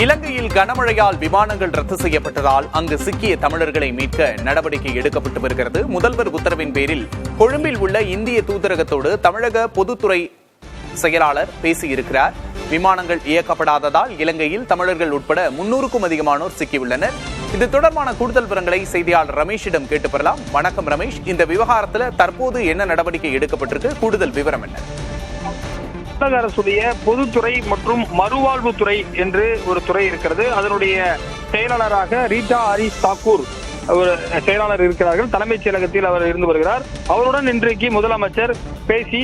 இலங்கையில் கனமழையால் விமானங்கள் ரத்து செய்யப்பட்டதால் அங்கு சிக்கிய தமிழர்களை மீட்க நடவடிக்கை எடுக்கப்பட்டு வருகிறது. முதல்வர் உத்தரவின் பேரில் கொழும்பில் உள்ள இந்திய தூதரகத்தோடு தமிழக பொதுத்துறை செயலாளர் பேசியிருக்கிறார். விமானங்கள் இயக்கப்படாததால் இலங்கையில் தமிழர்கள் உட்பட 300க்கும் அதிகமானோர் சிக்கியுள்ளனர். இது தொடர்பான கூடுதல் விவரங்களை செய்தியாளர் ரமேஷிடம் கேட்டு பெறலாம். வணக்கம் ரமேஷ், இந்த விவகாரத்தில் தற்போது என்ன நடவடிக்கை எடுக்கப்பட்டிருக்கு, கூடுதல் விவரம் என்ன? தமிழக அரசுடைய பொதுத்துறை மற்றும் மறுவாழ்வுத்துறை என்று ஒரு துறை இருக்கிறது. அதனுடைய செயலாளராக ரீட்டா ஹரிஸ் தாக்கூர் ஒரு செயலாளர் இருக்கிறார்கள். தலைமைச் செயலகத்தில் அவர் இருந்து வருகிறார். அவருடன் இன்றைக்கு முதலமைச்சர் பேசி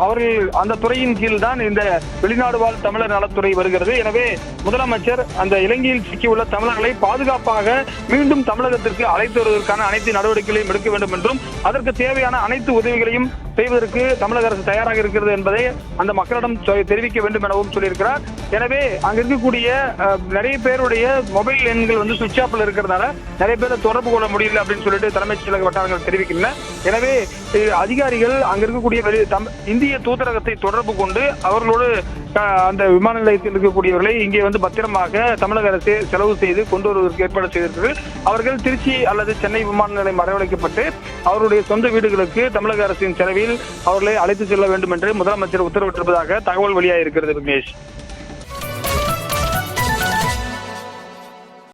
அவர்கள் அந்த துறையின் கீழ் தான் இந்த வெளிநாடு வாழ் தமிழர் நலத்துறை வருகிறது. எனவே முதலமைச்சர் அந்த இலங்கையில் சிக்கியுள்ள தமிழர்களை பாதுகாப்பாக மீண்டும் தமிழகத்திற்கு அழைத்து வருவதற்கான அனைத்து நடவடிக்கைகளையும் எடுக்க வேண்டும் என்றும் அதற்கு தேவையான அனைத்து உதவிகளையும் செய்வதற்கு தமிழக அரசு தயாராக இருக்கிறது என்பதை அந்த மக்களிடம் தெரிவிக்க வேண்டும் எனவும் சொல்லியிருக்கிறார். எனவே அங்க இருக்கக்கூடிய நிறைய பேருடைய மொபைல் எண்கள் சுவிட்ச் ஆஃப்ல இருக்கிறதுனால நிறைய பேரை தொடர்பு கொள்ள முடியல அப்படின்னு சொல்லிட்டு தலைமைச் செயலக வட்டாரங்கள் தெரிவிக்கின்றன. எனவே அதிகாரிகள் அங்க இருக்கக்கூடிய இந்திய தூதரகத்தை தொடர்பு கொண்டு அவர்களோடு அந்த விமான நிலையத்தில் இருக்கக்கூடியவர்களை இங்கே பத்திரமாக தமிழக அரசு செலவு செய்து கொண்டு வருவதற்கு ஏற்பாடு செய்திருக்கிறது. அவர்கள் திருச்சி அல்லது சென்னை விமான நிலையம் வரவழைக்கப்பட்டு அவருடைய சொந்த வீடுகளுக்கு தமிழக அரசின் செலவில் அவர்களை அழைத்து செல்ல வேண்டும் என்று முதலமைச்சர் உத்தரவிட்டிருப்பதாக தகவல் வெளியாகிருக்கிறது. விக்னேஷ்.